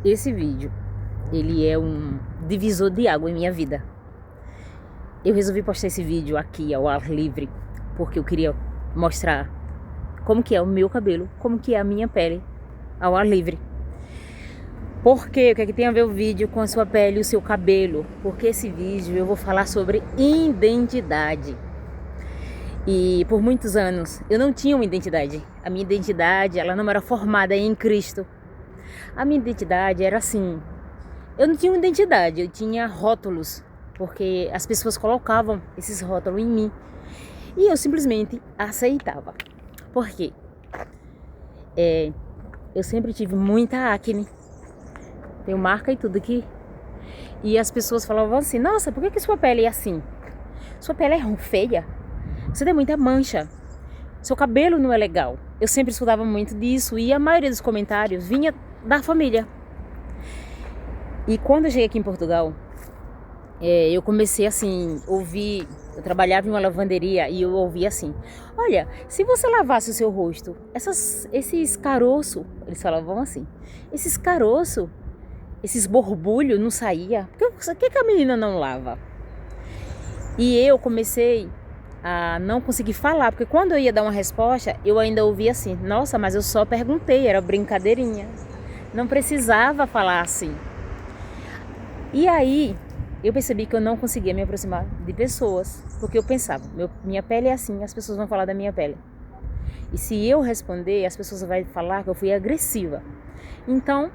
Esse vídeo, ele é um divisor de água em minha vida. Eu resolvi postar esse vídeo aqui ao ar livre, porque eu queria mostrar como que é o meu cabelo, como que é a minha pele ao ar livre. Porque o que é que tem a ver o vídeo com a sua pele e o seu cabelo? Porque esse vídeo eu vou falar sobre identidade. E por muitos anos eu não tinha uma identidade. A minha identidade, ela não era formada em Cristo. A minha identidade era assim, eu não tinha uma identidade, eu tinha rótulos, porque as pessoas colocavam esses rótulos em mim e eu simplesmente aceitava. Por quê? Eu sempre tive muita acne, tenho marca e tudo aqui, e as pessoas falavam assim, nossa, por que sua pele é assim? Sua pele é feia, você tem muita mancha, seu cabelo não é legal. Eu sempre escutava muito disso e a maioria dos comentários vinha da família. E quando eu cheguei aqui em Portugal, eu comecei assim, ouvir, eu trabalhava em uma lavanderia e eu ouvia assim, olha, se você lavasse o seu rosto, esses caroços, eles falavam assim, esses caroços, esses borbulhos não saía, por que a menina não lava? E eu comecei a não conseguir falar, porque quando eu ia dar uma resposta, eu ainda ouvia assim, nossa, mas eu só perguntei, era brincadeirinha, não precisava falar assim. E aí, eu percebi que eu não conseguia me aproximar de pessoas, porque eu pensava, minha pele é assim, as pessoas vão falar da minha pele. E se eu responder, as pessoas vão falar que eu fui agressiva. Então,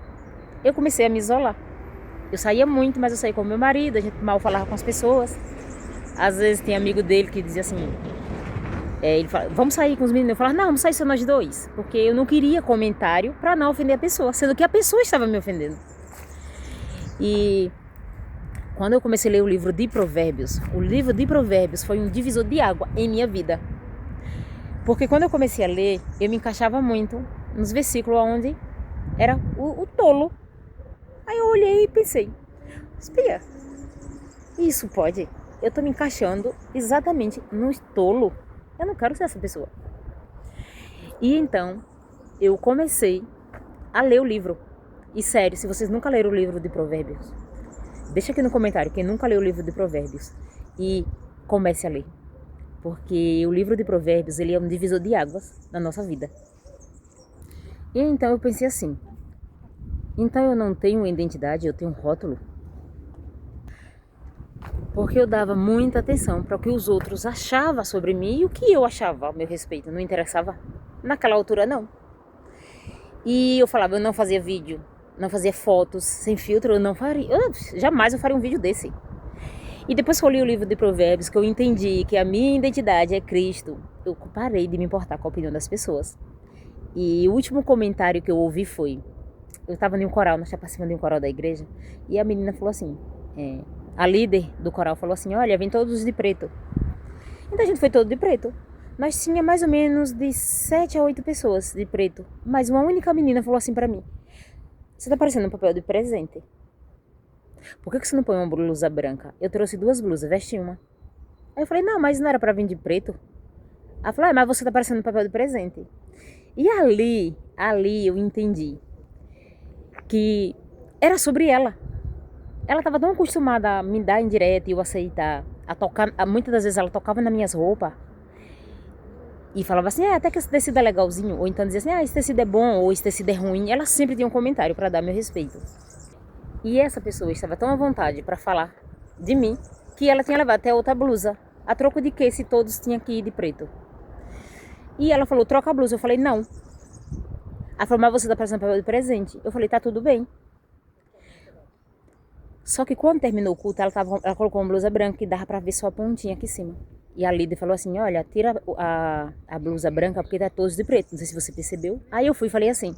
eu comecei a me isolar. Eu saía muito, mas eu saía com meu marido, a gente mal falava com as pessoas. Às vezes tem amigo dele que dizia assim, ele fala, vamos sair com os meninos. Eu falava, não, vamos sair só nós dois. Porque eu não queria comentário para não ofender a pessoa, sendo que a pessoa estava me ofendendo. E quando eu comecei a ler o livro de Provérbios foi um divisor de água em minha vida. Porque quando eu comecei a ler, eu me encaixava muito nos versículos onde era o tolo. Aí eu olhei e pensei, espia, isso pode? Eu tô me encaixando exatamente no tolo. Eu não quero ser essa pessoa. E então, eu comecei a ler o livro. E sério, se vocês nunca leram o livro de Provérbios, deixa aqui no comentário quem nunca leu o livro de Provérbios e comece a ler. Porque o livro de Provérbios, ele é um divisor de águas na nossa vida. E então eu pensei assim, então eu não tenho uma identidade, eu tenho um rótulo. Porque eu dava muita atenção para o que os outros achavam sobre mim e o que eu achava ao meu respeito. Não interessava naquela altura, não. E eu falava, eu não fazia vídeo, não fazia fotos sem filtro, eu não faria. Jamais eu faria um vídeo desse. E depois que eu li o livro de Provérbios, que eu entendi que a minha identidade é Cristo, eu parei de me importar com a opinião das pessoas. E o último comentário que eu ouvi foi, eu estava em um coral, nós estávamos participando de um coral da igreja, e a menina falou assim, a líder do coral falou assim, olha, vem todos de preto. Então a gente foi todo de preto. Nós tinha mais ou menos de 7 a 8 pessoas de preto. Mas uma única menina falou assim pra mim, você tá parecendo um papel de presente. Por que você não põe uma blusa branca? Eu trouxe 2 blusas, vesti uma. Aí eu falei, não, mas não era pra vir de preto? Ela falou, mas você tá parecendo um papel de presente. E ali eu entendi que era sobre ela. Ela estava tão acostumada a me dar indireta e eu aceitar, a tocar, muitas das vezes ela tocava nas minhas roupas e falava assim, até que esse tecido é legalzinho, ou então dizia assim, esse tecido é bom, ou esse tecido é ruim. Ela sempre tinha um comentário para dar meu respeito. E essa pessoa estava tão à vontade para falar de mim, que ela tinha levado até outra blusa, a troco de que se todos tinham que ir de preto. E ela falou, troca a blusa. Eu falei, não. Ela falou, mas você tá parecendo papel de presente. Eu falei, tá tudo bem. Só que quando terminou o culto, ela colocou uma blusa branca e dava pra ver só a pontinha aqui em cima. E a líder falou assim, olha, tira a blusa branca porque tá todos de preto. Não sei se você percebeu. Aí eu fui e falei assim.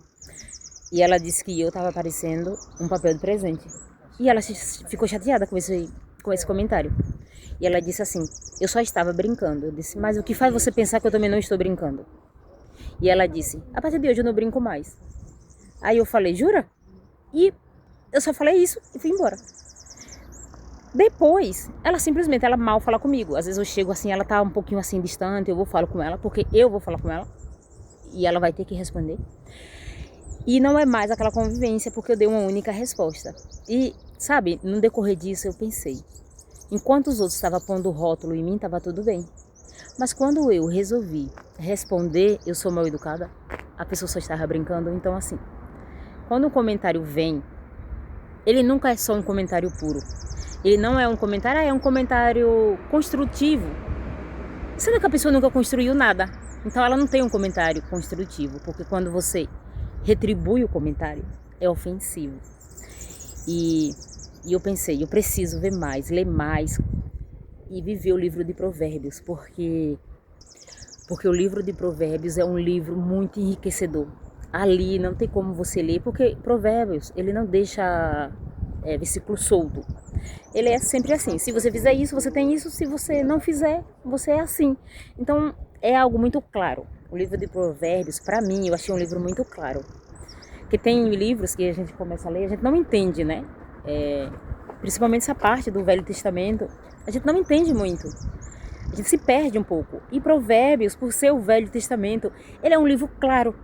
E ela disse que eu tava parecendo um papel de presente. E ela ficou chateada com esse comentário. E ela disse assim, eu só estava brincando. Eu disse, mas o que faz você pensar que eu também não estou brincando? E ela disse, a partir de hoje eu não brinco mais. Aí eu falei, jura? E eu só falei isso e fui embora. Depois, ela mal fala comigo. Às vezes eu chego assim, ela tá um pouquinho assim distante, eu vou falar com ela, porque eu vou falar com ela. E ela vai ter que responder. E não é mais aquela convivência porque eu dei uma única resposta. E, sabe, no decorrer disso eu pensei, enquanto os outros estavam pondo rótulo em mim, estava tudo bem. Mas quando eu resolvi responder, eu sou mal educada, a pessoa só estava brincando. Então assim, quando um comentário vem, ele nunca é só um comentário puro. Ele não é um comentário, é um comentário construtivo. Sendo que a pessoa nunca construiu nada. Então ela não tem um comentário construtivo, porque quando você retribui o comentário, é ofensivo. E eu pensei, eu preciso ver mais, ler mais e viver o livro de Provérbios, porque o livro de Provérbios é um livro muito enriquecedor. Ali não tem como você ler, porque Provérbios, ele não deixa versículo solto. Ele é sempre assim, se você fizer isso, você tem isso, se você não fizer, você é assim. Então, é algo muito claro. O livro de Provérbios, para mim, eu achei um livro muito claro. Porque tem livros que a gente começa a ler, a gente não entende, né? Principalmente essa parte do Velho Testamento, a gente não entende muito. A gente se perde um pouco. E Provérbios, por ser o Velho Testamento, ele é um livro claro.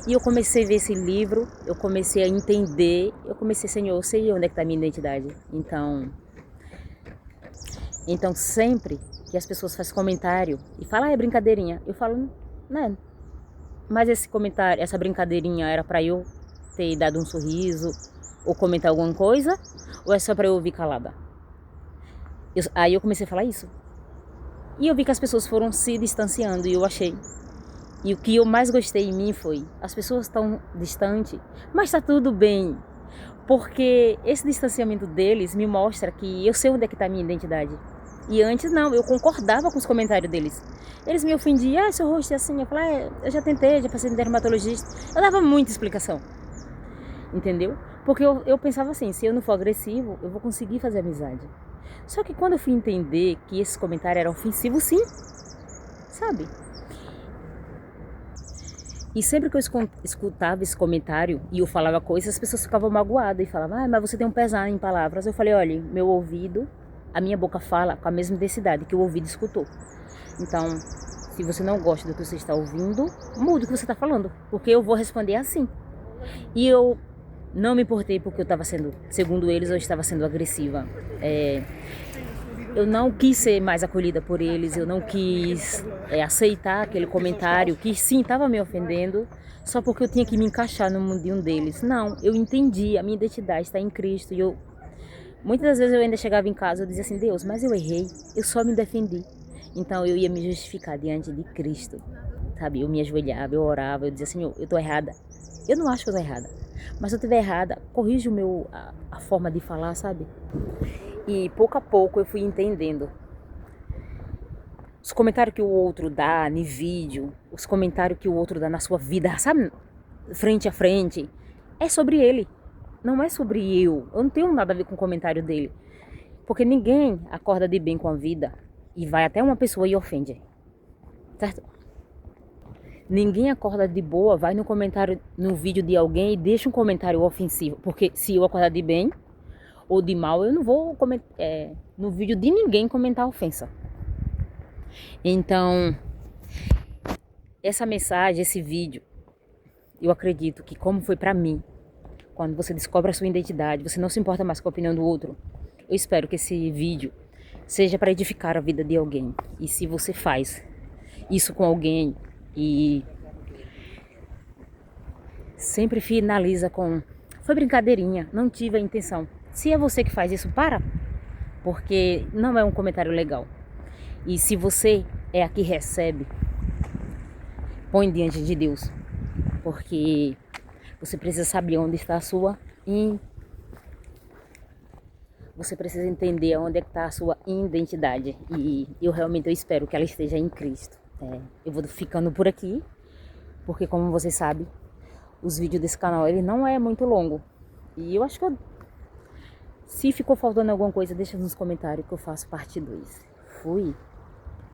E eu comecei a ver esse livro, eu comecei a entender, eu comecei, Senhor, eu sei onde é que está a minha identidade. Então sempre que as pessoas fazem comentário e falam, é brincadeirinha, eu falo, não. Mas esse comentário, essa brincadeirinha era para eu ter dado um sorriso ou comentar alguma coisa, ou é só para eu ouvir calada? Aí eu comecei a falar isso. E eu vi que as pessoas foram se distanciando e eu achei. E o que eu mais gostei em mim foi, as pessoas estão distantes, mas está tudo bem. Porque esse distanciamento deles me mostra que eu sei onde é que está a minha identidade. E antes não, eu concordava com os comentários deles. Eles me ofendiam, seu rosto é assim. Eu falei, eu já tentei, já passei no dermatologista. Eu dava muita explicação. Entendeu? Porque eu pensava assim, se eu não for agressivo, eu vou conseguir fazer amizade. Só que quando eu fui entender que esse comentário era ofensivo, sim. Sabe? E sempre que eu escutava esse comentário e eu falava coisas, as pessoas ficavam magoadas e falavam, mas você tem um pesar em palavras. Eu falei, olha, meu ouvido, a minha boca fala com a mesma intensidade que o ouvido escutou. Então, se você não gosta do que você está ouvindo, mude o que você está falando, porque eu vou responder assim. E eu não me importei porque eu estava sendo, segundo eles, eu estava sendo agressiva. Eu não quis ser mais acolhida por eles, eu não quis aceitar aquele comentário que sim, estava me ofendendo, só porque eu tinha que me encaixar no mundinho deles. Não, eu entendi, a minha identidade está em Cristo. E muitas das vezes eu ainda chegava em casa e dizia assim, Deus, mas eu errei, eu só me defendi. Então eu ia me justificar diante de Cristo, sabe? Eu me ajoelhava, eu orava, eu dizia, Senhor, eu estou errada. Eu não acho que eu estou errada, mas se eu estiver errada, corrija a forma de falar, sabe? E pouco a pouco eu fui entendendo. Os comentários que o outro dá no vídeo, os comentários que o outro dá na sua vida, sabe? Frente a frente, é sobre ele. Não é sobre eu. Eu não tenho nada a ver com o comentário dele. Porque ninguém acorda de bem com a vida e vai até uma pessoa e ofende. Certo? Ninguém acorda de boa, vai no comentário, no vídeo de alguém e deixa um comentário ofensivo. Porque se eu acordar de bem ou de mal, eu não vou no vídeo de ninguém comentar ofensa. Então, essa mensagem, esse vídeo, eu acredito que como foi pra mim, quando você descobre a sua identidade, você não se importa mais com a opinião do outro, eu espero que esse vídeo seja para edificar a vida de alguém. E se você faz isso com alguém e sempre finaliza com, foi brincadeirinha, não tive a intenção. Se é você que faz isso, para, porque não é um comentário legal. E se você é a que recebe, põe diante de Deus, porque você precisa saber onde está a sua você precisa entender onde está a sua identidade. E eu realmente espero que ela esteja em Cristo. Eu vou ficando por aqui, porque como vocês sabem, os vídeos desse canal ele não é muito longo. E eu acho que se ficou faltando alguma coisa, deixa nos comentários que eu faço parte 2. Fui!